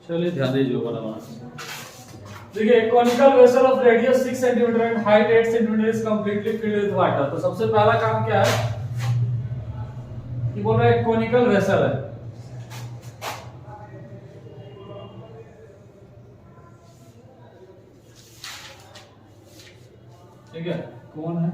चलिए ध्यान दीजिए बना। देखिए conical vessel of radius 6 centimetre and height 8 centimetre is completely filled with water. तो सबसे पहला काम क्या है कि बोल रहा है कॉनिकल वेसल है, ठीक है, कौन है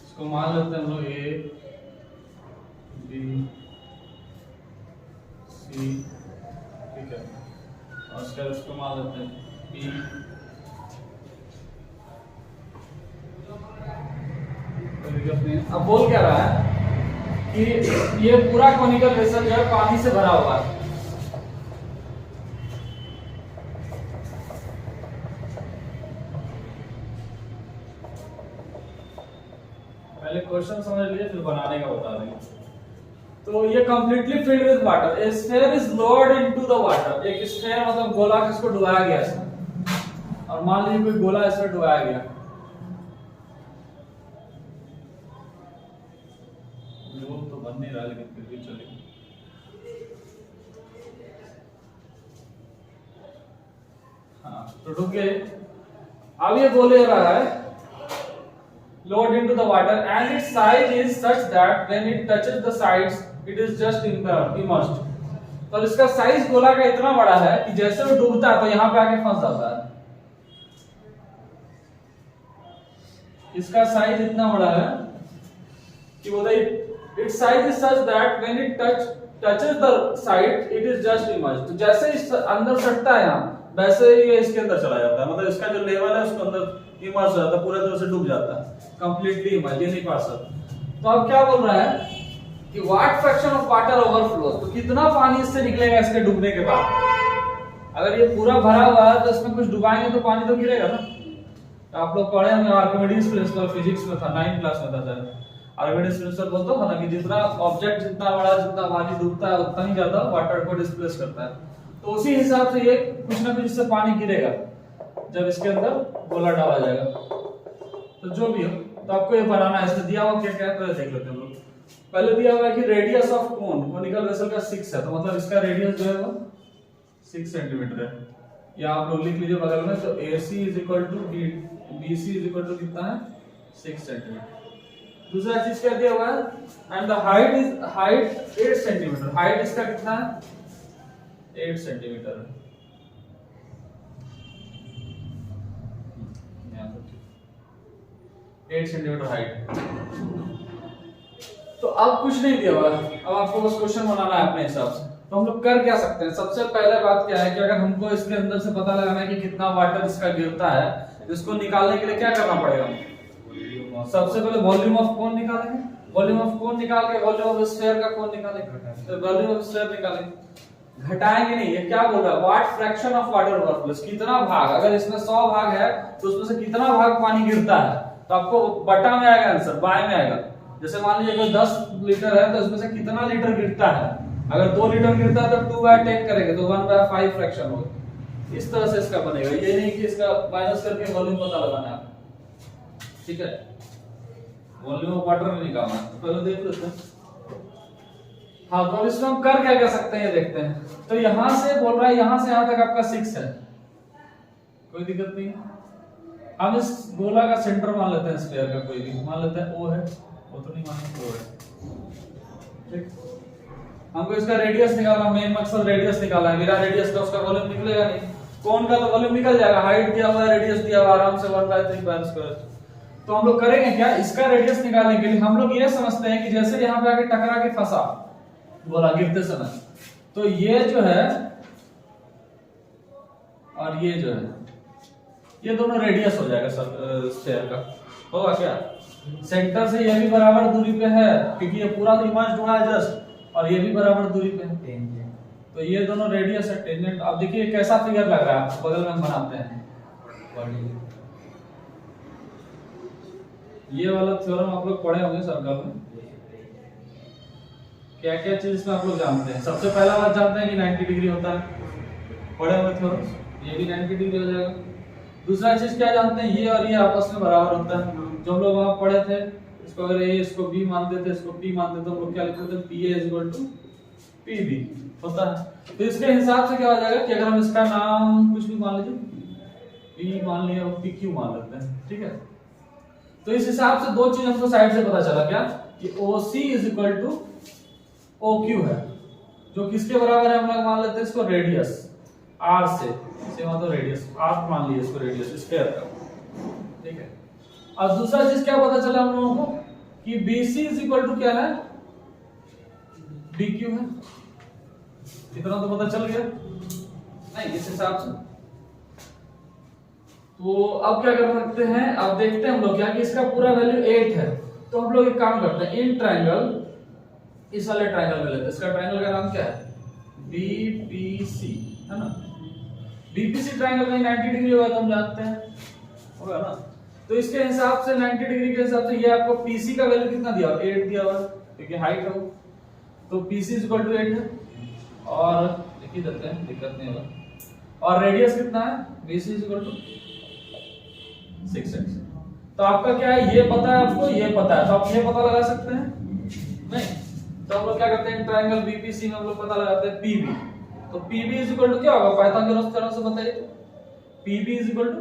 इसको मान लेते हैं हम लोग ए बी सी, ठीक है, और उसके बाद इसको मान लेते हैं बी, अब बोल क्या रहा है कि ये पूरा कॉनिकल वेसल जो है पानी से भरा हुआ है। पहले क्वेश्चन समझ लीजिए फिर बनाने का बता देंगे। तो ये completely filled with water, A sphere is lowered into the water. एक स्फीयर मतलब गोला किसको डुबाया गया इसमें, और मान लीजिए कोई गोला इसमें डुबाया गया, तो बन नहीं रहा लेकिन फिर भी चलेगा। हाँ तो रुके, अब ये बोले रहा है lowered into the water and its size is such that when it touches the sides it is just immersed। तो इसका साइज गोला का इतना बड़ा है कि जैसे वो डूबता है तो यहाँ पे आके फंस जाता है। इसका साइज इतना बड़ा है कि बोलता है its size is such that when it touches the side it is just immersed। तो जैसे इस अंदर सटता है यहाँ वैसे ही ये इसके अंदर चला जाता है, मतलब इसका जो लेवल है उसके अंदर इमर्स हो जाता है, पूरे तरह से डूब जाता है, कंप्लीटली इमर्स, ये नहीं पास सकता। तो अब क्या बोल रहा है कि what fraction of water overflows, तो कितना पानी इससे निकलेगा इसके डूबने के बाद। अगर ये पूरा भरा हुआ है तो इसमें कुछ डुबाएंगे तो पानी तो गिरेगा ना। तो आप लोग पढ़े होंगे आर्किमिडीज प्रिंसिपल, फिजिक्स में था, 9th क्लास में था शायद। आर्किमिडीज प्रिंसिपल बोलता था ना कि जितना ऑब्जेक्ट जितना बड़ा जितना पानी डूबता है उतना ही ज्यादा वाटर को डिस्प्लेस करता है। तो उसी हिसाब से ये कुछ ना कुछ इससे पानी गिरेगा जब इसके अंदर गोला डाला जाएगा। तो जो भी हो, तो आपको ये बनाना है। इसमें दिया हुआ क्या क्या है देख लेते हैं हम लोग। पहले दिया हुआ है कि radius of cone conical vessel का 6 है, तो मतलब इसका रेडियस जो है वो 6 सेंटीमीटर है। या आप लोग लिख लीजिए बगल में, तो AC is equal to BC is equal to कितना है 6 सेंटीमीटर। दूसरा चीज क्या दिया हुआ है, and the height 8 centimetre. Height इसका कितना है 8 सेंटीमीटर है। 8 सेंटीमीटर हाइट। तो अब कुछ नहीं दिया हुआ, अब आपको बस क्वेश्चन बनाना है अपने हिसाब से। तो हम लोग कर क्या सकते हैं, सबसे पहले बात क्या है कि अगर हमको इसके अंदर से पता लगाना है कि कितना वाटर इसका गिरता है, इसको निकालने के लिए क्या करना पड़ेगा, सबसे पहले वॉल्यूम ऑफ कोन निकालेंगे। वॉल्यूम ऑफ कोन निकाल के वॉल्यूम ऑफ स्फीयर का कोन निकालेंगे, तो वॉल्यूम ऑफ स्फीयर निकालेंगे। घटाएंगे नहीं, ये क्या बोल रहा है, what fraction of water overflows, कितना भाग, अगर इसमें 100 भाग है तो उसमें से कितना भाग पानी गिरता है। तो आपको बटा में आएगा आंसर, बाय में आएगा। जैसे मान लीजिए अगर 10 लीटर है तो उसमें से कितना लीटर गिरता है, अगर 2 लीटर गिरता है तो 2/10 करेंगे तो 1/5 फ्रैक्शन होगा। इस तरह से इसका बनेगा, ये नहीं कि इसका माइनस करके वॉल्यूम पता लगाना है, ठीक है। वॉल्यूम ऑफ वाटर नहीं निकालना, तो पहले देख लेते हैं। हाँ तो इसमें हम कर क्या सकते हैं ये देखते हैं। तो यहां से बोल रहा है यहां से यहां तक आपका 6 है, कोई दिक्कत नहीं है। हम इस गोला का सेंटर मान लेते हैं, स्फीयर का कोई भी मान लेते हैं, O है, वो तो नहीं मानेंगे, O है, ठीक। हमको इसका रेडियस निकालना, मेन मकसद रेडियस निकालना है। मेरा रेडियस का उसका वॉल्यूम निकलेगा नहीं, कोन का तो वॉल्यूम निकल जाएगा, हाइट दिया हुआ है, रेडियस दिया हुआ, आराम से 1/3 पाई स्क्वायर। तो हम लोग करेंगे क्या, इसका रेडियस निकालने के लिए हम लोग ये समझते हैं कि जैसे यहाँ पे आके टकरा के फंसा गोला गिरते समय, तो ये जो है और ये जो है, ये दोनों रेडियस हो जाएगा स्फीयर का। होगा क्या, सेंटर से ये भी बराबर दूरी पे है क्योंकि ये पूरा तो इमेज हुआ है जस्ट, और ये भी बराबर दूरी पे है, तो ये दोनों रेडियस है टेंजेंट। अब देखिए कैसा फिगर लग रहा है, बगल में हम बनाते हैं। ये वाला थ्योरम आप लोग पढ़े होंगे सर्कल में। क्या क्या चीज इसमें आप लोग जानते हैं, सबसे पहला बात जानते हैं कि 90 डिग्री होता है पढ़े हुए थे, ये भी 90 डिग्री हो जाएगा। दूसरा चीज क्या जानते हैं, ये और ये आपस में बराबर होता है, जो हम लोग वहां पढ़े थे। इसको अगर ए इसको बी मानते थे, इसको पी मानते थे, हम लोग क्या लिखते थे, P A equal to P B होता है। तो इसके हिसाब से क्या हो जाएगा कि अगर हम इसका नाम कुछ भी मान लीजिए, पी मान लिया और पी क्यू मान लेते हैं, ठीक है। तो इस हिसाब से दो चीज हमको साइड से पता चला क्या, कि OC is equal to OQ है, जो किसके बराबर है, हम लोग मान लेते हैं इसको रेडियस R से मतलब रेडियस R मान लिया इसको, रेडियस स्क्वायर का, ठीक है। और दूसरा चीज क्या पता चला हम लोगों को कि BC इज इक्वल टू क्या है, BQ है। इतना तो पता चल गया नहीं इस हिसाब से। तो अब क्या कर सकते हैं, अब देखते हैं हम लोग क्या कि इसका पूरा वैल्यू 8 है। तो हम लोग एक काम करते हैं, इन ट्रायंगल, इस वाले ट्रायंगल में लेते हैं। इसका ट्रायंगल का नाम क्या है, BPC है ना। BPC ट्रायंगल में 90 डिग्री होगा तो हम जानते हैं, होगा ना। तो इसके हिसाब से 90 डिग्री के हिसाब से ये आपको PC का वैल्यू कितना दिया, 8 दिया हुआ, क्योंकि हाइट है। तो PC इज इक्वल टू 8 है, और लिख ही देते हैं, दिक्कत नहीं होगा। और रेडियस कितना है, BC is equal to 6x। तो आपका क्या है, ये पता है आपको, ये पता है, तो आप ये पता लगा सकते हैं नहीं। तो हम लोग क्या करते हैं, ट्रायंगल BPC में हम लोग पता लगाते हैं PB। तो PB इज इक्वल टू क्या होगा, पाइथागोरस थ्योरम से बताइए। PB इज इक्वल टू,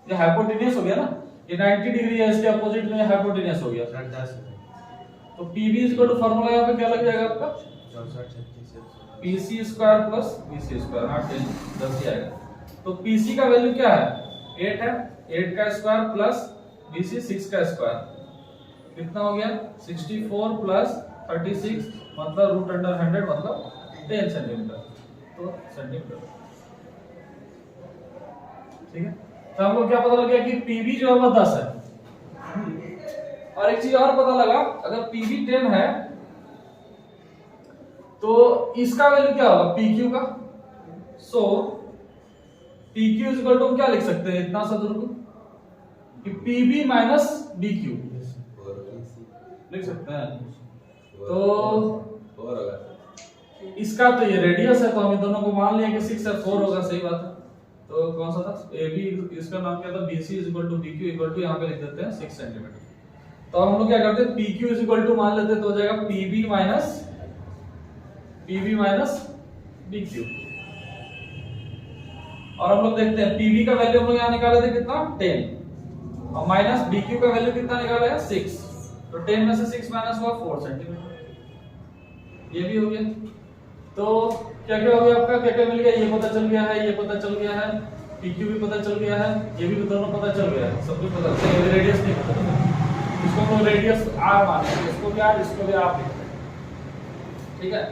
ये हाइपोटेन्यूज हो गया ना, ये 90 डिग्री है, इसके अपोजिट में हाइपोटेन्यूज हो गया। तो PB is equal to formula यहां पे क्या लग जाएगा आपका, PC square plus BC square, हाँ 10 ही आएगा। तो PC का वैल्यू क्या है, 8 है, 8 का स्क्वायर प्लस BC 6 का स्क्वायर कितना हो गया, 64 प्लस 36 मतलब रूट अंडर 100 मतलब 10 सेंटीमीटर, तो सेंटीमीटर, ठीक है। तो हमको क्या पता लग गया कि PB जो है वो 10 है। और एक चीज और पता लगा, अगर PB 10 है तो इसका वैल्यू क्या होगा, PQ का। सो PQ इज इक्वल टू क्या लिख सकते हैं, इतना सा दूर को कि PB माइनस BQ लिख सकते हैं। तो इसका तो ये रेडियस है, तो हम दोनों को मान लिया कि 6 है, 4 होगा, सही बात है। तो कौन सा था, AB, इसका नाम क्या था, BC is equal to BQ equal to, यहाँ पे लिख देते हैं 6 सेंटीमीटर। तो हम लोग क्या करते हैं, PQ इज इक्वल टू मान लेते हैं, तो हो जाएगा PB माइनस BQ। और हम लोग देखते हैं PB का वैल्यू हम लोग यहाँ निकाले थे कितना, 10, और माइनस BQ का वैल्यू कितना निकाला है, 6। तो 10 में से 6 माइनस हुआ 4 सेंटीमीटर, ये भी हो गया। तो क्या क्या हो गया आपका, क्या क्या मिल गया, ये पता चल गया है, ये पता चल गया है, PQ भी पता चल गया है, ये भी दोनों पता चल गया है, सब कुछ पता चल गया। रेडियस नहीं पता चला, इसको हम लोग रेडियस R मानेंगे, इसको भी R, इसको भी R लिखते हैं, ठीक है।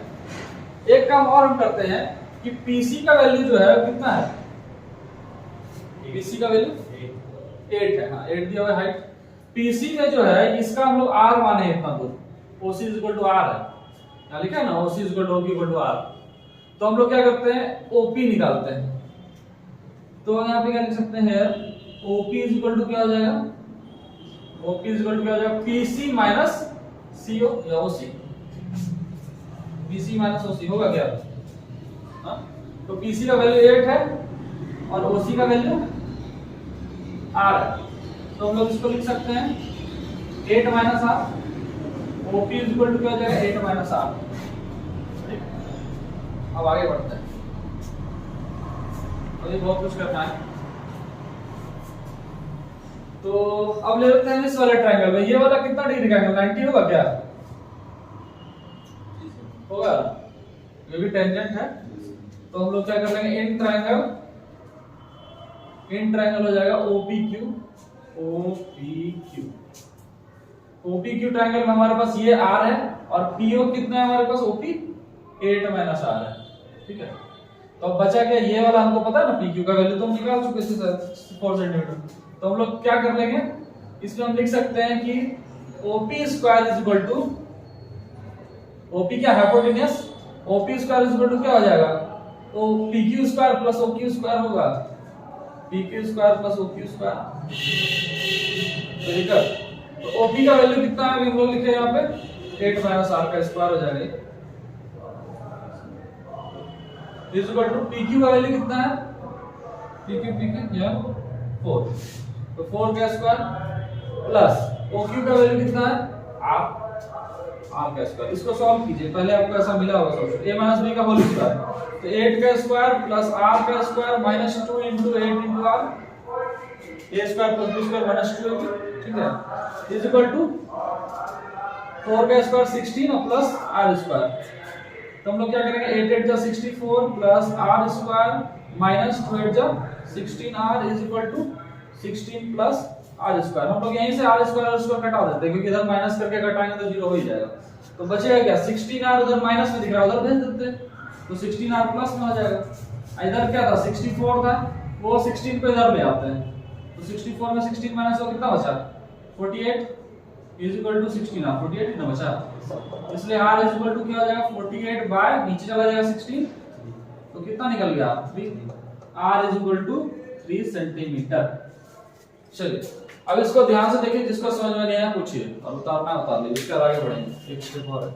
एक काम और हम करते हैं कि PC का वैल्यू जो है कितना है, PC का वैल्यू 8 है, हाँ 8 दिया हुआ है हाइट। PC में जो है इसका हम लोग R माने इतना दूर, OC is equal to R है, यहाँ लिखा है ना, OC is equal to OQ equal to R। तो हम लोग क्या करते हैं, OP निकालते हैं। तो यहाँ पे क्या लिख सकते हैं, OP इज इक्वल टू क्या हो जाएगा, OP इज इक्वल टू क्या हो जाएगा, PC माइनस CO या OC, PC माइनस OC होगा क्या, हाँ। तो PC का वैल्यू 8 है और OC का वैल्यू R है, तो हम लोग इसको लिख सकते हैं 8 minus R, OP is equal to क्या हो जाएगा, 8 माइनस R। अब आगे बढ़ते हैं, अभी बहुत कुछ करना है। तो अब ले लेते हैं इस वाले ट्रायंगल में, ये वाला कितना डिग्री का एंगल, 90 होगा क्या, होगा, ये भी टेंजेंट है। तो हम लोग क्या कर लेंगे, इन ट्रायंगल हो जाएगा OPQ ट्रायंगल में हमारे पास ये R है, और PO कितना है हमारे पास, OP 8 माइनस R है, ठीक है। तो अब बचा क्या, ये वाला हमको पता है ना, PQ का वैल्यू तो हम निकाल चुके थे 4 सेंटीमीटर। तो हम लोग क्या कर लेंगे, इसमें हम लिख सकते हैं कि OP square is equal to, OP क्या hypotenuse, OP square is equal to क्या हो जाएगा, तो PQ square plus OQ square होगा, PQ square plus OQ square, ठीक है। तो OP का वैल्यू कितना है, हम लोग लिखे यहाँ पे 8 माइनस R का स्क्वायर हो जाएगा, is equal to P Q का वैल्यू कितना है, पी क्यू या 4, तो 4 का स्क्वायर प्लस ओ क्यू का वैल्यू कितना है, आर का स्क्वायर। इसको सॉल्व कीजिए, पहले आपको ऐसा मिला होगा सॉल्यूशन a माइनस b का होल स्क्वायर, तो 8 का स्क्वायर प्लस r का square minus 2 into 8 into r, a square plus b square minus 2ab, ठीक है, इज इक्वल टू 4 का स्क्वायर 16 और प्लस r स्क्वायर। तो हम लोग क्या करेंगे, 8 8 जा 64 प्लस r स्क्वायर माइनस 2 8 जा 16r is equal to 16 plus r square. हम लोग यहीं से r स्क्वायर कटा देते हैं, क्योंकि इधर माइनस करके घटाएंगे तो 0 हो ही जाएगा। तो बचेगा क्या, 16r उधर माइनस में दिख रहा है, उधर भेज देते हैं, तो 16r प्लस में हो जाएगा। इधर क्या था, 64 था, वो 16 को इधर ले आते हैं, तो 64 में 16 माइनस हो कितना बचा, 48 इज इक्वल टू 16r, 48 कितना बचा, इसलिए r इज इक्वल टू क्या हो जाएगा, 48 बाय नीचे चला जाएगा 16, तो कितना निकल गया 3, r is equal to 3 centimetre. चलिए अब इसको ध्यान से देखिए, जिसको समझ में नहीं आया पूछिए और उतारना उतार लीजिए, इसके आगे बढ़ेंगे, एक स्टेप और है।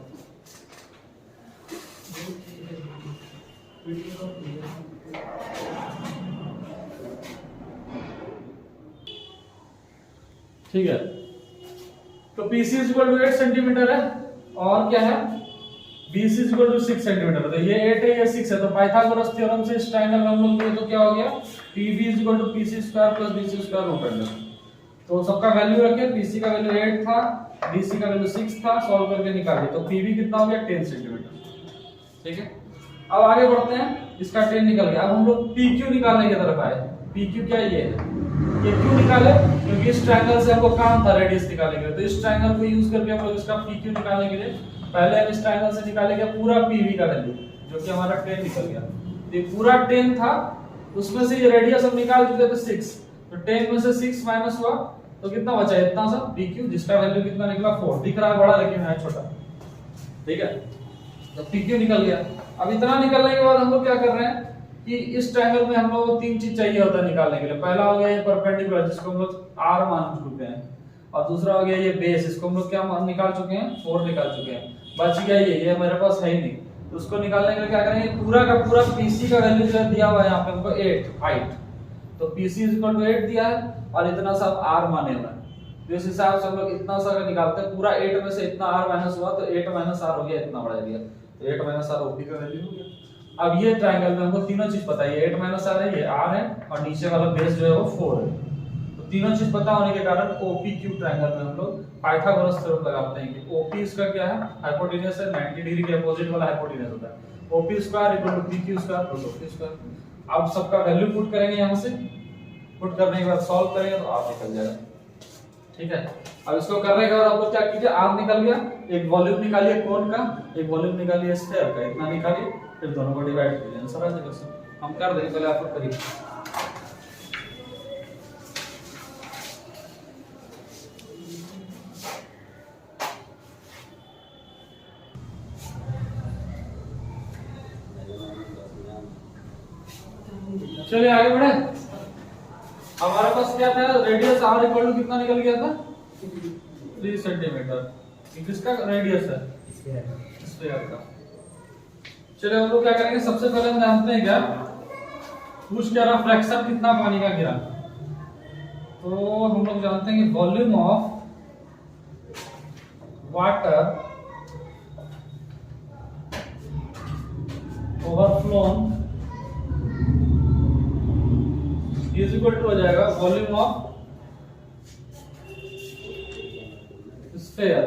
ठीक है, तो PC is equal to 8 centimetre है और क्या है, BC is equal to 6 centimetre, तो ये 8 है ये 6 है, तो पाइथागोरस थ्योरम से इस ट्रायंगल में हम लोग लिए तो क्या हो गया, PB is equal to PC square plus BC square root under, तो सबका वैल्यू रखे, PC का वैल्यू 8 था, BC का वैल्यू 6 था, सॉल्व करके निकालिए, तो PB कितना हो गया 10 सेंटीमीटर। ठीक है, अब आगे बढ़ते हैं, इसका 10 निकल गया। अब हम लोग PQ निकालने की तरफ आए। PQ क्या है, ये क्यों निकाले, क्योंकि इस ट्रायंगल से हमको काम था रेडियस निकालने के लिए, तो इस ट्रायंगल को यूज करके हम लोग इसका PQ निकालने के लिए पहले हम इस ट्रायंगल से निकालेंगे पूरा PV का वैल्यू, जो कि हमारा 10 निकल गया। तो ये पूरा 10 था, उसमें से ये रेडियस हम निकाल चुके थे 6, तो 10 में से 6 माइनस हुआ तो कितना बचा, इतना सा PQ, जिसका वैल्यू कितना निकला 4, दिख रहा है बड़ा लेकिन है छोटा। ठीक है, तो PQ निकल गया। अब इतना निकलने के बाद हम लोग क्या कर रहे हैं कि इस ट्रायंगल में हम लोग को 3 चीज चाहिए होता है निकालने के लिए। पहला हो गया ये परपेंडिकुलर, जिसको हम लोग r मान चुके हैं, और दूसरा हो गया ये बेस, इसको हम लोग क्या निकाल चुके हैं, 4 निकाल चुके हैं। बच गया ये मेरे पास है ही नहीं, तो उसको निकालने के लिए क्या करेंगे, पूरा का पूरा PC का वैल्यू जो दिया हुआ है यहाँ पे हमको 8 हाइट, तो PC इज इक्वल टू 8 दिया है और इतना सा r माने हुआ है, तो इस हिसाब से हम लोग इतना सा निकालते हैं, पूरा 8 में से इतना r माइनस हुआ तो 8 माइनस r हो गया, इतना बड़ा एरिया, तो 8 माइनस r OP का वैल्यू हो गया। अब ये ट्रायंगल में हमको तीनों चीज पता है, 8 माइनस r है, ये r है और नीचे वाला बेस जो है वो 4 है, तो तीनों चीज पता होने के कारण OPQ ट्रायंगल में हम लोग पाइथागोरस थ्योरम लगाते हैं कि OP इसका क्या है, हाइपोटेन्यूज है, 90 डिग्री के अपोजिट वाला हाइपोटेन्यूज होता है, OP square equal to PQ square plus OP square. अब सबका वैल्यू पुट करेंगे, यहां से पुट करने के बाद सॉल्व करेंगे तो r निकल जाएगा। ठीक है, अब इसको करने के बाद आपको क्या कीजिए, r निकल गया, एक वॉल्यूम निकालिए कोन का, एक वॉल्यूम निकालिए स्फीयर का, इतना निकालिए, फिर दोनों को डिवाइड कीजिए, आंसर आ जाएगा। हम कर देंगे, पहले आप करिए। चलिए आगे बढ़े। हमारे पास क्या था, रेडियस r इक्वल टू कितना निकल गया था, 3 सेंटीमीटर, किसका रेडियस है, स्फीयर का। चलिए हम लोग क्या करेंगे, सबसे पहले हम जानते हैं क्या, पूछ क्या रहा, फ्रैक्शन कितना पानी का गिरा, तो हम लोग जानते हैं कि volume of water overflown is equal to हो जाएगा वॉल्यूम ऑफ स्फीयर।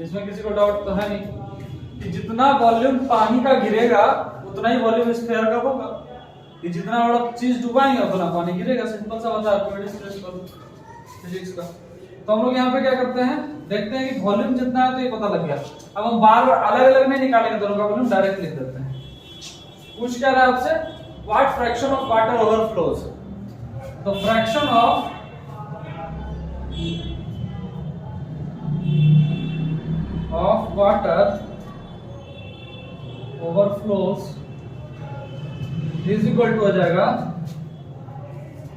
इसमें किसी को डाउट तो है नहीं कि जितना वॉल्यूम पानी का गिरेगा उतना ही वॉल्यूम स्फीयर का होगा, कि जितना बड़ा चीज डुबाएंगे उतना पानी गिरेगा, सिंपल सा बात है फिजिक्स का। तो हम लोग यहाँ पे क्या करते हैं, देखते हैं कि वॉल्यूम जितना है तो ये पता लग गया। अब हम बार बार अलग अलग नहीं निकालेंगे, दोनों का वॉल्यूम डायरेक्ट लिख देते हैं। पूछ क्या रहा है आपसे, what fraction of water overflows, तो fraction of water overflows is equal to हो जाएगा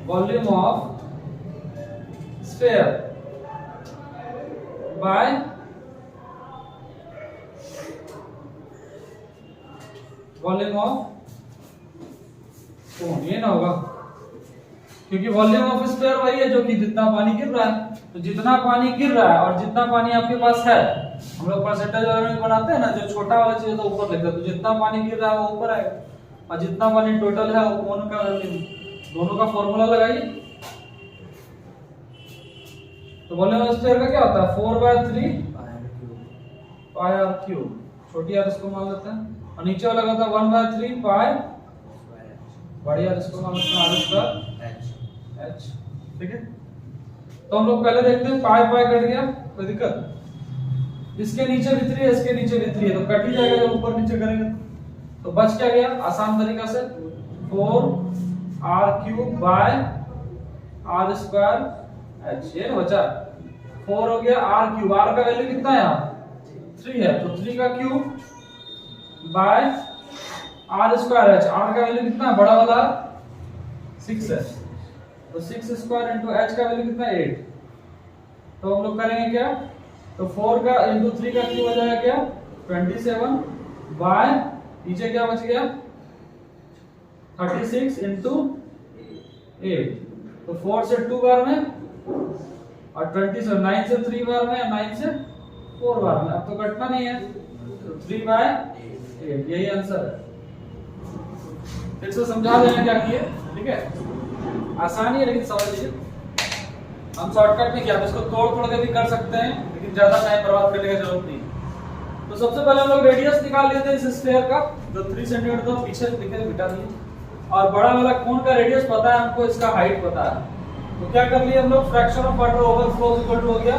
volume of sphere by volume of पोन, ये ना होगा, क्योंकि वॉल्यूम ऑफ स्फीयर वही है जो कि जितना पानी गिर रहा है। तो जितना पानी गिर रहा है और जितना पानी आपके पास है, हम लोग परसेंटेज में बनाते हैं ना, जो छोटा वाला चीज तो ऊपर लिखते हैं, तो जितना पानी गिर रहा है वो ऊपर आएगा, और जितना पानी टोटल है वो कोन का वैल्यू, दोनों का फॉर्मूला लगाइए। तो वॉल्यूम ऑफ स्फीयर का क्या होता है, 4/3 पाई आर क्यूब, छोटी आर इसको मान लेते हैं, और नीचे वाला का होता है 1/3 पाई बड़ी आर, इसको मान लेते हैं आर स्क्वायर एच। ठीक है, तो हम लोग पहले देखते हैं पाई पाई कट गया, कोई दिक्कत, इसके नीचे भी 3 है, इसके नीचे भी 3 है, तो कट ही जाएगा जब ऊपर नीचे करेंगे। तो बच क्या गया आसान तरीका से, 4r³ bye R square H, ये ना बचा 4 हो गया r³, r का वैल्यू कितना है यहाँ 3 है, तो 3 का cube by R square H, r का वैल्यू कितना है बड़ा वाला 6 है, तो 6 स्क्वायर इंटू h का वैल्यू कितना है 8। तो हम लोग करेंगे क्या, तो 4 का इंटू 3 का क्यूब हो जाएगा क्या 27 बाय नीचे क्या बच गया 36 इंटू 8, तो 4 से 2 बार में और 27 9 से 3 बार में, 9 से 4 बार में, अब तो कटना नहीं है, तो 3/8 यही आंसर है। फिर से समझा देना क्या किए, ठीक है, आसानी है लेकिन समझ लीजिए, हम शॉर्टकट में किया, तो इसको तोड़ तोड़ के भी कर सकते हैं, लेकिन ज्यादा टाइम बर्बाद करने की जरूरत नहीं। तो सबसे पहले हम लोग रेडियस निकाल लेते हैं इस स्फीयर का, जो 3 सेंटीमीटर था, पीछे लिखे थे बिटा दिए, और बड़ा वाला कोन का रेडियस पता है हमको, इसका हाइट पता है, तो क्या कर लिए हम लोग, fraction of water overflow equal to हो गया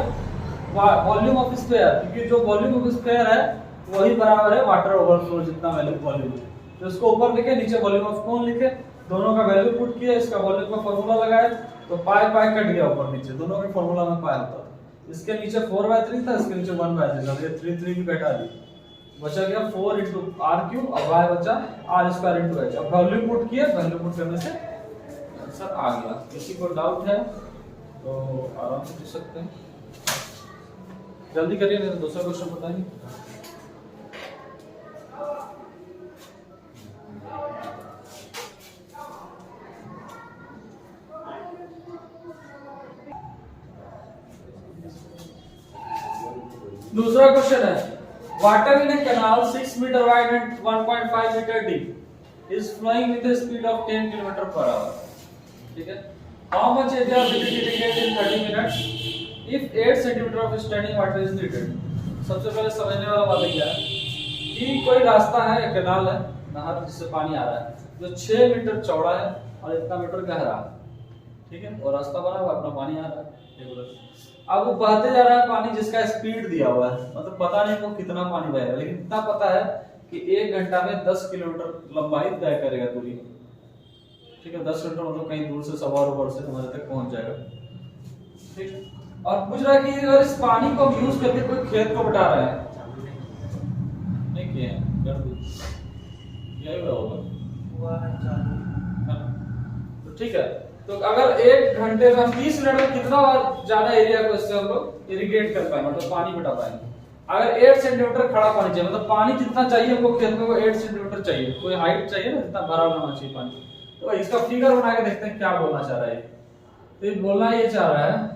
वॉल्यूम ऑफ स्फीयर, क्योंकि जो वॉल्यूम ऑफ स्फीयर है वही बराबर है वाटर ओवरफ्लो जितना वॉल्यूम, तो इसको ऊपर लिखे, नीचे वॉल्यूम ऑफ कोन लिखे, दोनों का वैल्यू पुट किया, इसका वॉल्यूम का फार्मूला लगाया, तो पाई पाई कट गया ऊपर नीचे, दोनों के फार्मूला में पाई होता है, इसके नीचे 4/3 था, इसके नीचे 1/3 था, ये 3 भी बैठा दी, बचा गया 4 इंटू r³ और y बचा r स्क्वायर इंटू h। अब वैल्यू पुट किए, वैल्यू पुट करने से आंसर आ गया। किसी को डाउट है तो आराम से पूछ सकते हैं, जल्दी करिए नहीं तो दूसरा क्वेश्चन बताएंगे। दूसरा क्वेश्चन है, water in a canal 6 meter wide and 1.5 meter deep is flowing with a speed of 10 km/h. ठीक है, how much area will it irrigate in 30 minutes if 8 cm of standing water is needed? सबसे पहले समझने वाला बात क्या है कि कोई रास्ता है, एक कैनाल है, नहर जिससे पानी आ रहा है, जो 6 मीटर चौड़ा है और इतना मीटर गहरा है, ठीक है, और रास्ता बना हुआ, अपना पानी आ रहा है रेगुलर। अब वो बहते जा रहा है पानी जिसका स्पीड दिया हुआ है, मतलब पता नहीं वो कितना पानी बहेगा, लेकिन इतना पता है कि 1 घंटा में 10 किलोमीटर लंबाई तय करेगा दूरी, ठीक है, 10 किलोमीटर मतलब कहीं दूर से सवार ऊपर से हमारे तक पहुंच जाएगा, ठीक। और पूछ रहा है कि अगर इस पानी को यूज करके कोई खेत को बटा रहा है, नहीं किया कर दो, यही होगा, तो ठीक है, तो अगर 1 घंटे में 30 मिनट में कितना ज्यादा एरिया को इससे हम लोग इरिगेट कर पाएंगे, मतलब पानी बटा पाएंगे। अगर 8 सेंटीमीटर खड़ा पानी चाहिए, मतलब पानी जितना चाहिए हमको खेत में वो 8 सेंटीमीटर चाहिए, कोई हाइट चाहिए ना, जितना भरा होना चाहिए पानी, तो इसका फिगर बना के देखते हैं क्या बोलना चाह रहा है। तो ये बोलना ये चाह रहा है,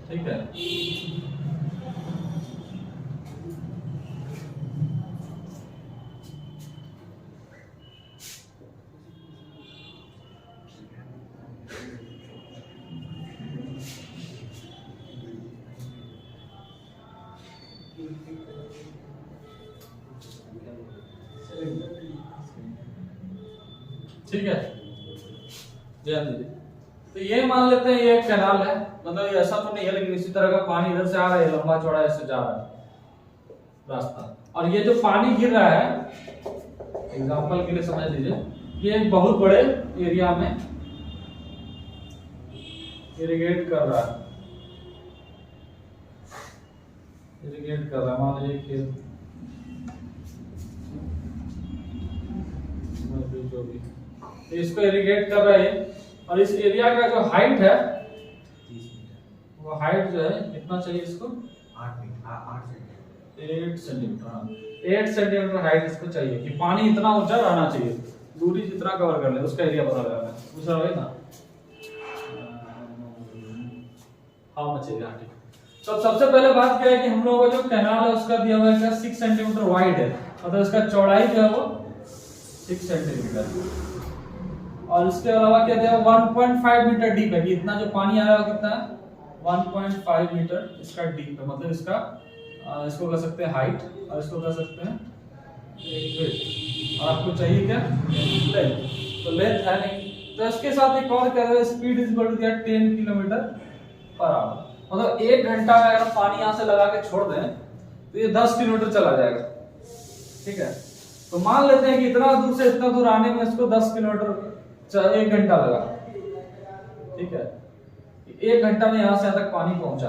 ठीक है, ठीक है, ध्यान दीजिए। तो ये मान लेते हैं ये एक कैनाल है, मतलब ये ऐसा तो नहीं है, लेकिन इसी तरह का पानी इधर से आ रहा है, लंबा चौड़ा ऐसे जा रहा है रास्ता, और ये जो पानी गिर रहा है, एग्जांपल के लिए समझ लीजिए, ये एक बहुत बड़े एरिया में इरिगेट कर रहा है, इरिगेट कर रहा है, मान लीजिए खेत जो भी, इसको इरिगेट कर रहा है, और इस एरिया का जो हाइट है, वो हाइट जो है कितना चाहिए इसको, 8 सेंटीमीटर, हाँ 8 सेंटीमीटर हाइट इसको चाहिए कि पानी इतना ऊंचा रहना चाहिए, दूरी जितना कवर कर ले उसका एरिया पता लगाना है। पूछ रहा है ना हाउ मच एरिया। ठीक, तो सबसे पहले बात क्या है कि हम लोगों का जो कैनाल है उसका दिया हुआ है 6 सेंटीमीटर वाइड है, मतलब इसका चौड़ाई जो है वो 6 सेंटीमीटर, और इसके अलावा क्या दिया 1.5 मीटर डीप है कि इतना जो पानी आ रहा है कितना है 1.5 मीटर इसका डीप है, मतलब इसका इसको कह सकते हैं हाइट और इसको कह सकते हैं विड्थ। और आपको चाहिए क्या लेंथ, तो लेंथ है नहीं, तो इसके साथ एक और क्या है स्पीड इज इक्वल टू दिया 10 किलोमीटर पर आवर, मतलब 1 घंटा में अगर पानी यहाँ से लगा के छोड़ दें तो ये 10 किलोमीटर चला जाएगा। ठीक है, तो मान लेते हैं कि इतना दूर से इतना दूर आने में इसको 10 किलोमीटर 1 घंटा लगा। ठीक है, 1 घंटा में यहां से यहां तक पानी पहुंचा,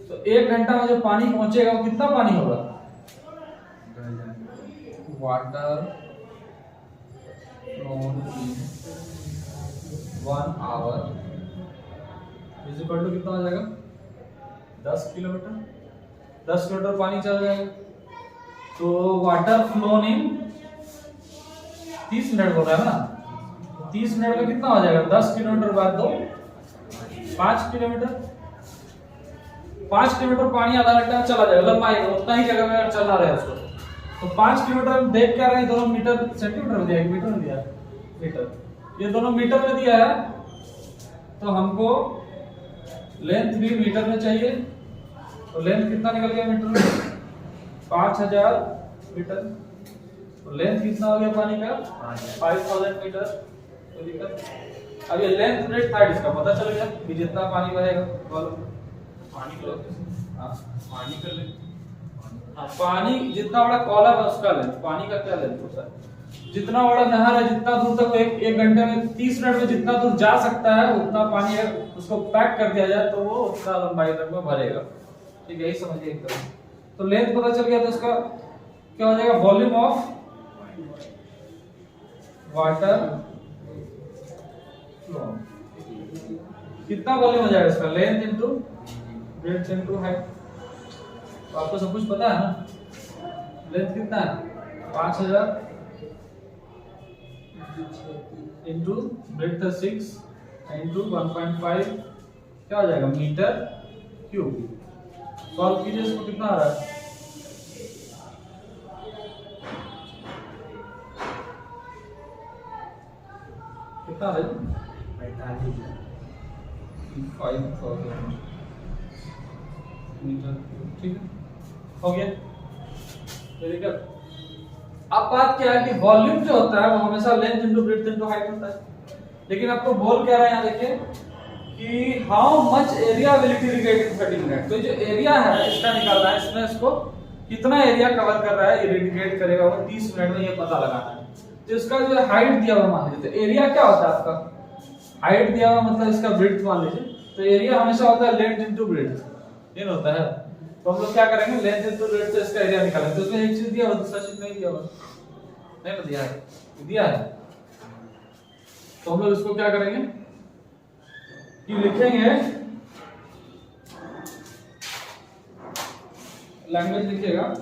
तो 1 घंटा में जो पानी पहुंचेगा वो कितना पानी होगा, water flown in 1 hour is equal to कितना हो जाएगा 10 किलोमीटर, 10 किलोमीटर पानी चल जाएगा। तो वाटर फ्लोन इन 30 मिनट बोल रहा है ना, 30 मिनट में कितना हो जाएगा 10 किलोमीटर बाद 2 5 किलोमीटर, 5 किलोमीटर पानी आधा घंटा में चला जाएगा, लंबाई उतना ही जगह में अगर चलना रहे उसको, तो 5 किलोमीटर में देख क्या रहे हैं दोनों मीटर सेंटीमीटर में दिया है, मीटर में दिया है, मीटर, ये दोनों मीटर में दिया है, तो हमको लेंथ भी मीटर में चाहिए, तो लेंथ कितना निकल गया मीटर में 5000 मीटर, तो लेंथ कितना हो गया पानी का 5000 मीटर। तो दिक्कत अब ये लेंथ ब्रेड्थ हाइट इसका पता चल गया कि जितना पानी बहेगा पानी कर ले, हाँ पानी जितना बड़ा कॉलम है उसका लेंथ, पानी का क्या लेंथ होता है, जितना बड़ा नहर है जितना दूर तक एक घंटे में 30 मिनट में जितना दूर जा सकता है उतना पानी अगर उसको पैक कर दिया जाए तो वो उतना लंबाई तक में भरेगा। ठीक है, यही समझिए एक तरह। तो लेंथ पता चल गया, तो इसका क्या हो जाएगा वॉल्यूम ऑफ वाटर फ्लो, कितना वॉल्यूम हो जाएगा इसका length into breadth into height. तो आपको सब कुछ पता है ना, लेंथ कितना है 5000 इनटू ब्रेड्थ 6 इनटू 1.5 क्या हो जाएगा मीटर क्यूब। सॉल्व कीजिए इसको, कितना आ रहा है कितना है 5000 मीटर। ठीक है, हो गया। Very good. अब बात क्या है कि वॉल्यूम जो होता है वो हमेशा length into breadth into height होता है, लेकिन आपको बोल क्या रहा है यहाँ देखिए कि how much area will it irrigate in 30 minute. तो जो एरिया है इसका निकालना है, इसमें इसको कितना एरिया कवर कर रहा है इरिगेट करेगा वो 30 मिनट में ये पता लगाना है। तो इसका जो हाइट दिया हुआ मान लीजिए, तो एरिया क्या होता है आपका, हाइट दिया हुआ मतलब इसका ब्रेड्थ मान लीजिए, तो एरिया हमेशा होता है लेंथ इनटू ब्रेड्थ, ये होता है। तो हम लोग क्या करेंगे लेंथ इनटू ब्रेड्थ से इसका एरिया निकालेंगे। तो उसमें एक चीज दिया हुआ दूसरा चीज नहीं दिया हुआ, नहीं दिया है, दिया है। तो हम लोग इसको क्या करेंगे कि लिखेंगे, लैंग्वेज लिखिएगा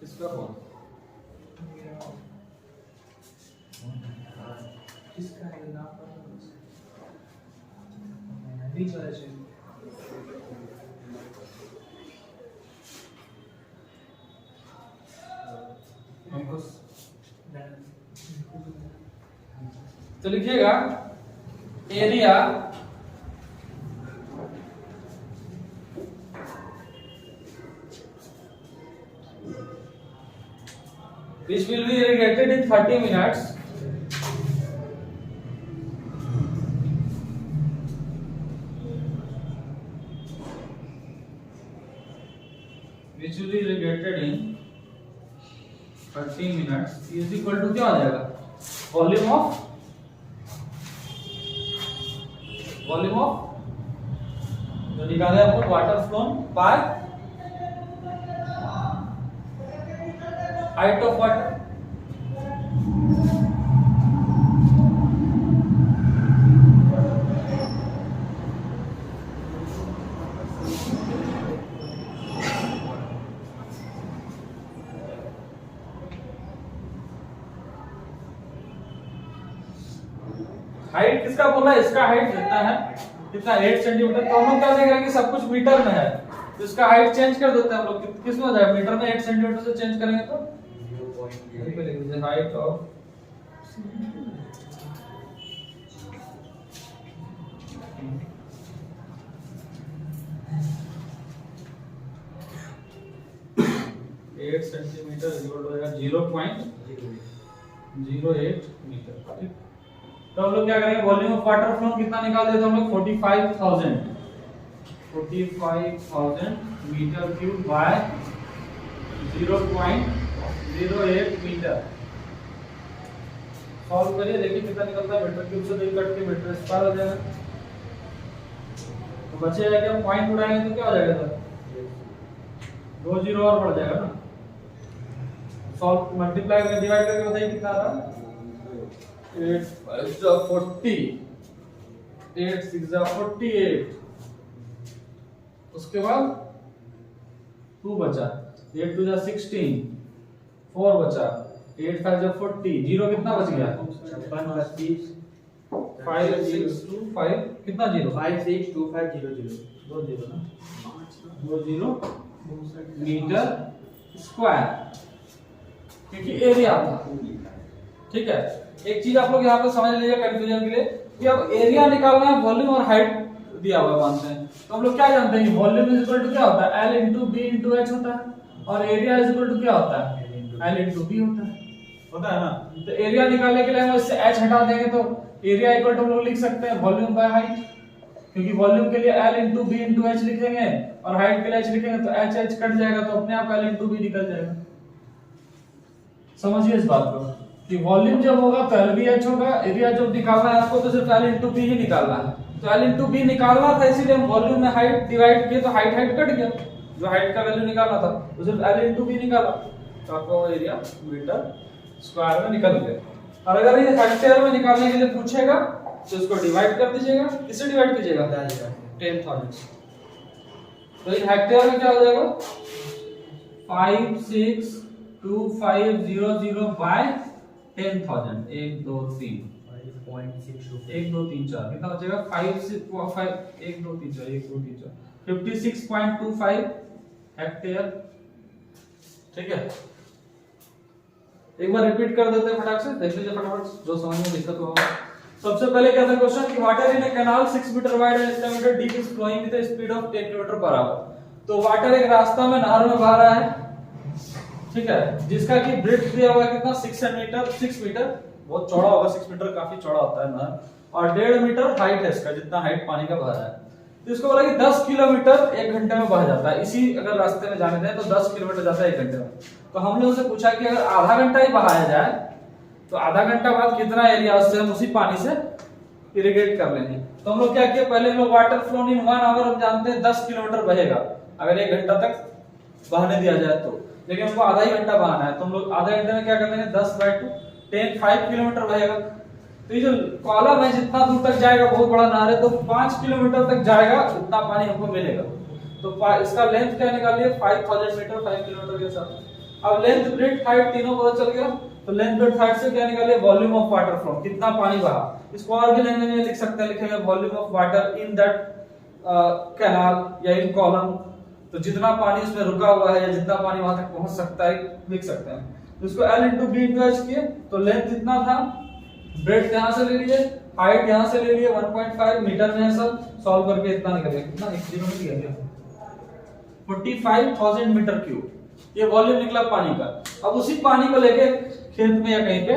किसका फोन किसका है नाम बीच वाले से हमको तो लिखिएगा area which will be irrigated in 30 minutes which will be irrigated in 30 minutes is equal to क्या हो जाएगा वॉल्यूम ऑफ जो निकाले आपको water phloem by height of water इसका बोला इसका हाइट कितना है, कितना 8 सेंटीमीटर। तो हम लोग क्या देखेंगे कि सब कुछ मीटर में है, तो इसका हाइट चेंज कर देते हैं हम लोग, किस में हो जाएगा, मीटर में 8 सेंटीमीटर से चेंज करेंगे तो 0.8 height of eight centimetre equal हो जाएगा 0.08 मीटर। ठीक, तो हम लोग क्या करेंगे, वॉल्यूम ऑफ वाटर फ्लो कितना निकाल देते हैं हम लोग 45,000 metre cube by 0.08 metre. Solve करिए, देखिए कितना निकलता है, मीटर क्यूब से 2 कट के मीटर स्क्वायर हो जाएगा। तो बचेगा क्या, पॉइंट उड़ाएंगे तो क्या हो जाएगा सर, 2 जीरो और बढ़ जाएगा ना। सॉल्व मल्टीप्लाई करके डिवाइड करके बताइए कितना आ रहा है, 8 5 40, 8 6 48, उसके बाद 2 बचा, 8 2 16, 4 बचा, 8 5 40, जीरो कितना बच गया 5 6 2 5 कितना जीरो 5 6 2 5 0 0 2 जीरो ना, 2 जीरो मीटर स्क्वायर, क्योंकि एरिया था। ठीक है, एक चीज आप लोग यहाँ पे समझ लीजिए कंफ्यूजन के लिए कि अब एरिया निकालना है, वॉल्यूम और हाइट दिया हुआ मानते हैं, तो हम लोग क्या जानते हैं कि वॉल्यूम इज इक्वल टू क्या होता है, L into B into H होता है, और एरिया इज इक्वल टू क्या होता है, L इंटू बी होता है ना। तो एरिया निकालने के लिए हम इससे h हटा देंगे तो एरिया इक्वल टू हम लोग लिख सकते हैं वॉल्यूम बाय हाइट, क्योंकि वॉल्यूम के लिए L into B into H लिखेंगे और हाइट के लिए h लिखेंगे तो h h कट जाएगा, तो अपने आप L इंटू बी निकल जाएगा। समझिए इस बात को कि वॉल्यूम जब होगा तो L भी h होगा, एरिया जब निकालना है आपको तो सिर्फ L इंटू बी ही निकालना है। तो L इंटू बी निकालना था, इसीलिए हम वॉल्यूम में हाइट डिवाइड किए तो हाइट कट गया, जो हाइट का वैल्यू निकालना था तो सिर्फ L इंटू बी निकाला, तो आपका वो एरिया मीटर स्क्वायर में निकल गया। और अगर ये हेक्टेयर में निकालने के लिए पूछेगा तो इसको डिवाइड कर दीजिएगा, किससे डिवाइड कीजिएगा 10,000। तो इन हेक्टेयर में क्या हो जाएगा 56250 बाय 10,000, 1 2 3 1 2 3 4 कितना बचेगा 5 1 2 3 4 1 2 3 4 56.25 हेक्टेयर। ठीक है, एक बार रिपीट कर देते हैं फटाक से, देख लीजिए फटाफट जो समझ में दिक्कत होगा। सबसे पहले क्या था क्वेश्चन कि water in a canal 6 metre wide and 10 metre deep is flowing with a speed of 10 kilometre per hour. तो वाटर एक रास्ता में नहर में बह रहा है, ठीक है, जिसका कि ब्रेड्थ दिया हुआ है कितना 6 मीटर, बहुत चौड़ा होगा, 6 मीटर काफी चौड़ा होता है नहर, और 1.5 मीटर हाइट है इसका, जितना हाइट पानी का बह रहा है। तो इसको बोला कि 10 किलोमीटर 1 घंटे में बह जाता है, इसी अगर रास्ते में जाने दें तो 10 किलोमीटर जाता है 1 घंटे में। तो हमने उनसे पूछा कि अगर आधा घंटा ही बहाया जाए तो आधा घंटा बाद कितना एरिया उससे हम उसी पानी से इरिगेट कर लेंगे। तो हम लोग क्या किए, पहले हम लोग वाटर फ्लो इन 1 आवर हम जानते हैं 10 किलोमीटर बहेगा अगर 1 घंटा तक बहाने दिया जाए तो, लेकिन हमको आधा ही घंटा बहाना है, तो हम लोग आधे घंटे में क्या कर देंगे 10/2 10 5 किलोमीटर बहेगा। तो ये जो कॉलम है जितना दूर तक जाएगा, बहुत बड़ा नहर है, तो 5 किलोमीटर तक जाएगा उतना पानी हमको मिलेगा। तो इसका लेंथ क्या निकालिए 5000 मीटर 5 किलोमीटर के साथ। अब लेंथ ब्रेड्थ हाइट तीनों पता चल गया, तो लेंथ ब्रेड्थ हाइट से क्या निकालिए वॉल्यूम ऑफ वाटर फ्लो, कितना पानी बहा। इसको और भी लैंग्वेज में लिख सकते हैं, लिखेंगे volume of water in that canal या इन कॉलम, तो जितना पानी उसमें रुका हुआ है या जितना पानी वहां तक पहुंच सकता है लिख सकते हैं। तो इसको L into B into H किए तो लेंथ इतना था, ब्रेड्थ यहां से ले लीजिए, हाइट यहां से ले लिए 1.5 मीटर में है सब, सॉल्व करके इतना निकल गया, कितना 1 जीरो में गया 45,000 मीटर क्यूब, ये वॉल्यूम निकला पानी का। अब उसी पानी को लेके खेत में या कहीं पे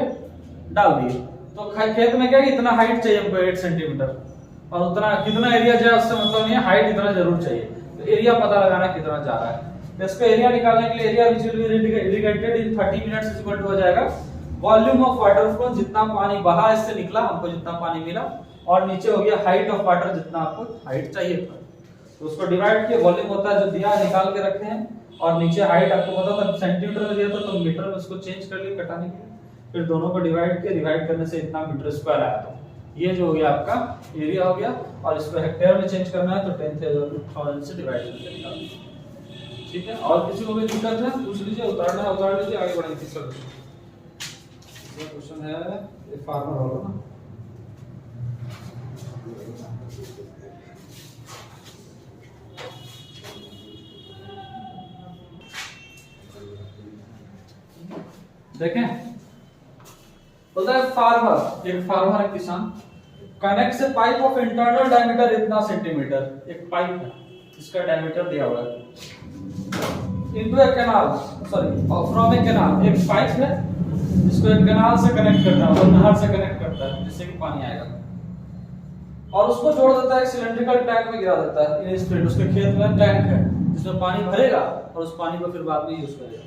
डाल दिए, तो खेत में क्या इतना हाइट चाहिए हमको 8 सेंटीमीटर, और उतना कितना एरिया जाए उससे मतलब नहीं है, हाइट इतना जरूर चाहिए। तो एरिया पता लगाना कितना जा रहा है, तो इसको एरिया निकालने के लिए area which will be irrigated in 30 minutes is equal to हो जाएगा वॉल्यूम ऑफ वाटर फ्लो, जितना पानी बहा इससे निकला हमको जितना पानी मिला, और नीचे हो गया हाइट ऑफ वाटर, जितना आपको हाइट चाहिए था। तो उसको डिवाइड किया, वॉल्यूम होता है जो दिया निकाल के रखते हैं, और नीचे हाइट आपको पता था सेंटीमीटर में दिया था तो मीटर में उसको चेंज कर लिए कटाने के लिए, फिर दोनों को डिवाइड किया, डिवाइड करने से इतना मीटर स्क्वायर आया। तो ये जो हो गया आपका एरिया हो गया, और इसको हेक्टेयर में चेंज करना है तो 10,000 से डिवाइड करके निकालना। ठीक है, और किसी को भी दिक्कत है पूछ लीजिए, उतारना है उतार लीजिए, आगे बढ़ेंगे। तीसरा क्वेश्चन है, ये फार्मर होगा ना, देखें, बोलता है फार्मर, एक फार्मर है किसान, कनेक्ट से पाइप ऑफ इंटरनल डायमीटर इतना सेंटीमीटर, एक पाइप है इसका डायमीटर दिया हुआ है, into A canal, sorry from A canal, एक पाइप है इसको एक कैनाल से कनेक्ट करता है, मतलब नहर से कनेक्ट करता है जिससे कि पानी आएगा, और उसको जोड़ देता है एक सिलेंड्रिकल टैंक में गिरा देता है इन स्प्लिट, उसके खेत में टैंक है जिसमें पानी भरेगा और उस पानी को फिर बाद में यूज करेगा,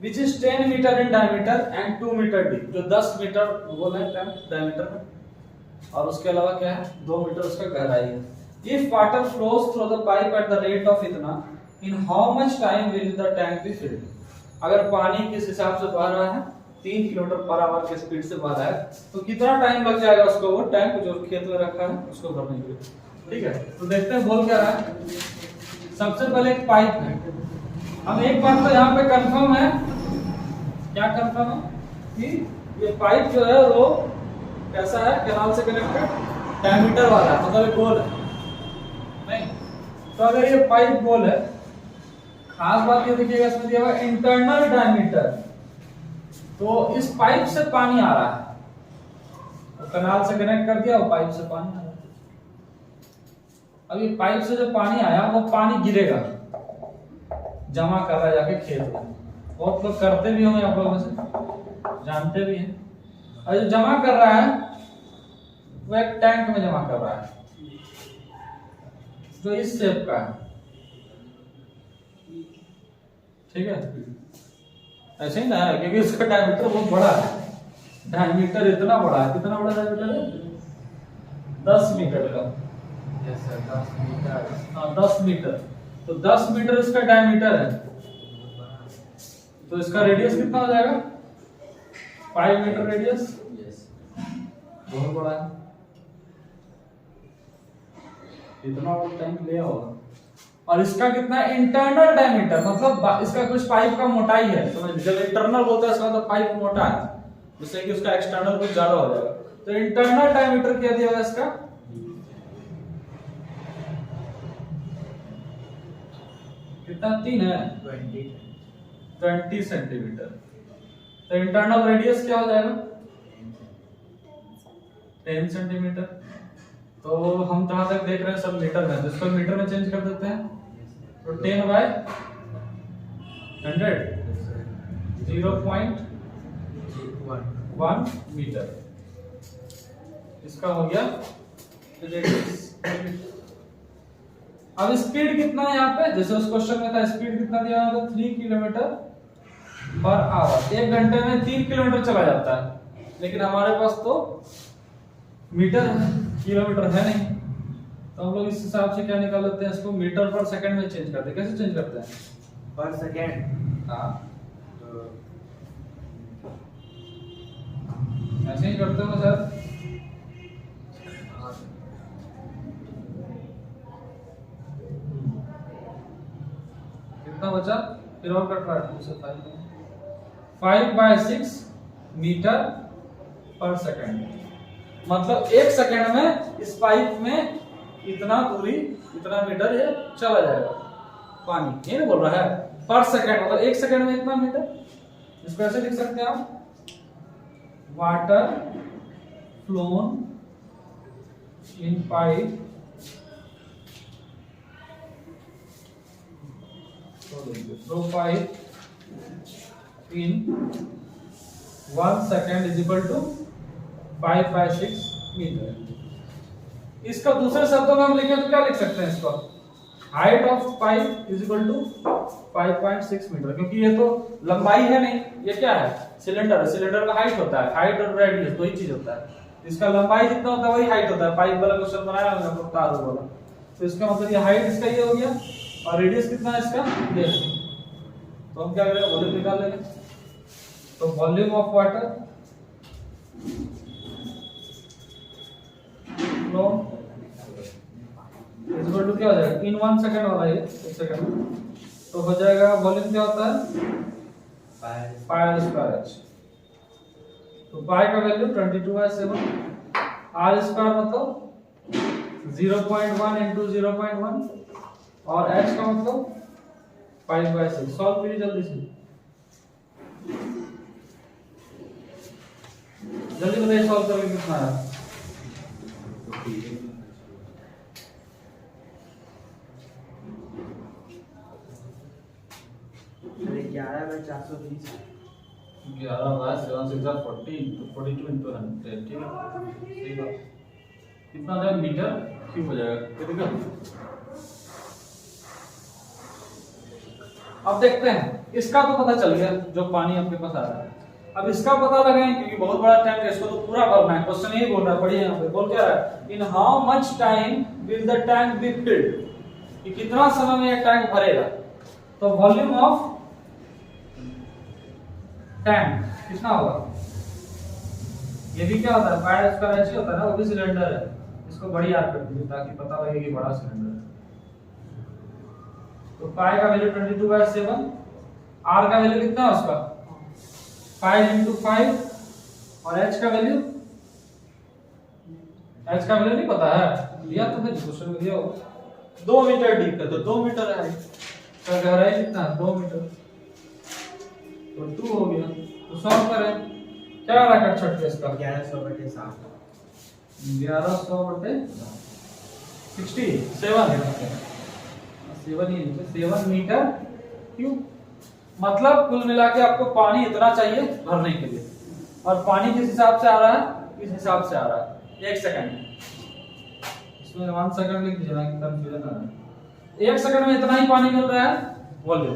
which is 10 metre in diameter and 2 metre deep, जो 10 मीटर गोल है टैंक डायमीटर में, और उसके अलावा क्या है 2 मीटर उसका गहराई है। If water flows through the pipe at the rate of इतना, in how much time will the tank be filled? अगर पानी किस हिसाब से बह रहा है 3 किलोमीटर पर आवर के स्पीड से बह रहा है तो कितना टाइम लग जाएगा उसको वो टैंक जो खेत में रखा है उसको भरने के लिए, ठीक है। तो देखते हैं बोल क्या रहा है। सबसे पहले एक पाइप है, अब एक बात तो यहाँ पे कंफर्म है, क्या कंफर्म है कि ये पाइप जो है वो कैसा है, कैनाल से कनेक्टेड डायमीटर वाला है, मतलब गोल है नहीं। तो अगर ये पाइप गोल है, खास बात ये देखिएगा इसमें दिया हुआ इंटरनल डायमीटर, तो इस पाइप से पानी आ रहा है, तो कैनाल से कनेक्ट कर दिया और पाइप से पानी आ रहा है। अब ये पाइप से जो पानी आया वो पानी गिरेगा, जमा कर रहा है जाके खेत में, बहुत लोग करते भी होंगे आप लोगों में से, जानते भी हैं। और जो जमा कर रहा है वो एक टैंक में जमा कर रहा है जो इस शेप का है, ठीक है, ऐसे ही ना है क्योंकि इसका डायमीटर बहुत बड़ा है, डायमीटर इतना बड़ा है, कितना बड़ा डायमीटर है 10 मीटर का, यस सर 10 मीटर, हाँ 10 मीटर, तो 10 मीटर इसका डायमीटर है, तो इसका रेडियस कितना हो जाएगा 5 मीटर रेडियस, यस बहुत बड़ा है, इतना बड़ा टैंक लिया होगा। और इसका कितना इंटरनल डायमीटर, मतलब इसका कुछ पाइप का मोटाई है, समझ, जब इंटरनल बोलते हैं इसका मतलब पाइप मोटा है, जिससे कि उसका एक्सटर्नल कुछ ज्यादा हो जाएगा। तो इंटरनल डायमीटर क्या दिया हुआ है इसका, कितना 3 है 20 सेंटीमीटर। तो इंटरनल रेडियस क्या हो जाएगा 10 सेंटीमीटर। तो हम कहां तक देख रहे हैं सब मीटर में, जिसको मीटर में चेंज कर देते हैं, तो 10 बाय 100 0.1 मीटर इसका हो गया रेडियस। अब स्पीड कितना है यहाँ पे, जैसे उस क्वेश्चन में था स्पीड कितना दिया हुआ था 3 किलोमीटर पर आवर, 1 घंटे में 3 किलोमीटर चला जाता है, लेकिन हमारे पास तो मीटर किलोमीटर है नहीं, तो हम लोग इस हिसाब से क्या निकाल लेते हैं, इसको मीटर पर सेकंड में चेंज करते हैं। कैसे चेंज करते हैं पर सेकंड, हाँ तो ऐसे ही करते हो सर। कितना बचा, फिर और कट रहा है 5/6 मीटर पर सेकंड, मतलब 1 सेकंड में इस पाइप में इतना दूरी, इतना मीटर ये चला जाएगा पानी, ये नहीं बोल रहा है पर सेकंड, मतलब 1 सेकंड में इतना मीटर। इसको ऐसे लिख सकते हैं आप, water flown in pipe through pipe in 1 second is equal to 5/6 metre. इसका दूसरे शब्दों में हम लिखें तो क्या लिख सकते हैं इसको, height of pipe is equal to 5.6 metre, क्योंकि ये तो लंबाई है नहीं, ये क्या है सिलेंडर है, सिलेंडर का हाइट होता है, हाइट और रेडियस दो ही चीज होता है, इसका लंबाई जितना होता है वही हाइट होता है। पाइप वाला क्वेश्चन बनाया हमने तो तार वाला, तो इसका मतलब ये हाइट इसका ये हो गया, और रेडियस कितना है इसका ये, तो हम क्या करेंगे वॉल्यूम निकाल लेंगे। तो volume of water flow is equal to क्या हो जाएगा, इन 1 सेकंड वाला ये 1 सेकंड में, तो हो जाएगा वॉल्यूम क्या होता है पाई स्क्वायर h, तो पाई का वैल्यू 22/7, r स्क्वायर मतलब 0.1 into 0.1 और h का मतलब 5/6। सॉल्व कीजिए जल्दी से, जल्दी बताइए सॉल्व करके कितना है। अरे 11/420 11/7 6 14 तो 42 into 100 ठीक है सही बात। कितना आ जाएगा मीटर क्यूब हो जाएगा ये देखो। अब देखते हैं इसका तो पता चल गया जो पानी आपके पास आ रहा है। अब इसका पता लगाएं क्योंकि बहुत बड़ा टैंक है, इसको तो पूरा भरना है। क्वेश्चन यही बोल रहा है, पढ़िए यहाँ पे बोल क्या रहा है, in how much time will the tank be filled, कि कितना समय में ये टैंक भरेगा। तो वॉल्यूम ऑफ टैंक कितना होगा, ये भी क्या होता है पाई स्क्वायर एच होता है ना, वो भी सिलेंडर है। इसको बड़ी आर कर दीजिए ताकि पता लगे कि बड़ा सिलेंडर है। तो पाई का वैल्यू 22/7, आर का वैल्यू कितना है उसका 5 into 5 और h का वैल्यू नहीं पता है, दिया तो है क्वेश्चन में दिया होगा। 2 मीटर डीप है तो 2 मीटर है, इसका गहराई कितना है 2 मीटर तो 2 हो गया। तो सॉल्व करें, क्या आ रहा है कट छट इसका 1100/7 1100/60 7 मीटर क्यूब। मतलब कुल मिला के आपको पानी इतना चाहिए भरने के लिए, और पानी किस हिसाब से आ रहा है, किस हिसाब से आ रहा है 1 सेकंड, इसमें 1 सेकंड लिख दीजिए ना कि कंफ्यूजन ना है। 1 सेकंड में इतना ही पानी मिल रहा है वॉल्यूम,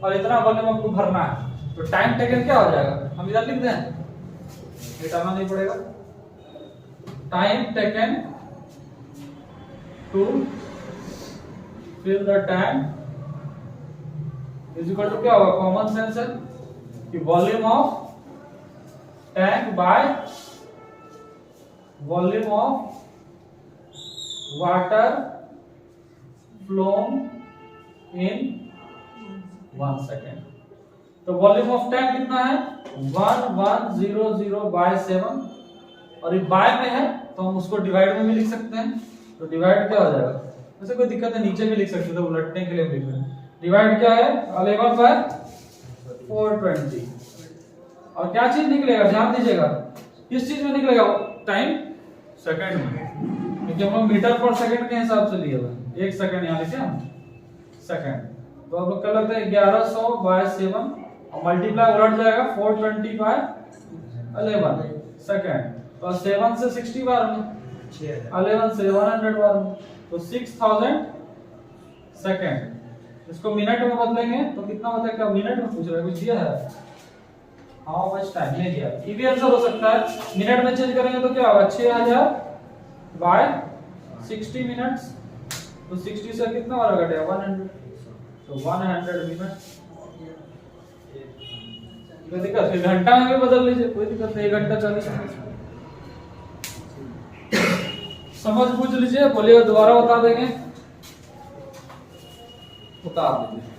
और इतना वॉल्यूम आपको भरना है। तो टाइम टेकन क्या हो जाएगा, हम इधर लिख दें, मिटाना नहीं पड़ेगा। Time taken to fill the tank is equal to क्या होगा, कॉमन सेंस है कि volume of tank by volume of water flown in 1 second. तो वॉल्यूम ऑफ टैंक कितना है 1100/7, और ये बाय में है तो हम उसको डिवाइड में भी लिख सकते हैं। तो डिवाइड क्या हो जाएगा, वैसे कोई दिक्कत है नीचे भी लिख सकते हैं, तो उलटने के लिए लिख रहे हैं। डिवाइड क्या है 11/420, और क्या चीज निकलेगा ध्यान दीजिएगा, किस चीज में निकलेगा टाइम सेकंड में, क्योंकि हम लोग मीटर पर सेकंड के हिसाब से लिए हुए 1 सेकंड यहाँ लिखे हम सेकंड। तो अब कर लेते हैं 1100/7 और मल्टीप्लाई उलट जाएगा 420/11 सेकंड। तो 7 से 60 बार में 11 से 100 बार में, तो 6000 सेकंड। इसको मिनट में बदलेंगे तो कितना होता है, क्या मिनट में पूछ रहा है, कुछ दिया है हाउ मच टाइम नहीं दिया, ये भी आंसर हो सकता है। मिनट में चेंज करेंगे तो क्या होगा 6000/60 मिनट्स, तो 60 से कितना बार घटेगा 100, तो 100 मिनट। कोई दिक्कत, फिर घंटा में भी बदल लीजिए, कोई दिक्कत नहीं, 1 घंटा 40 मिनट। समझ पूछ लीजिए, बोलिएगा दोबारा बता देंगे, बता दीजिए।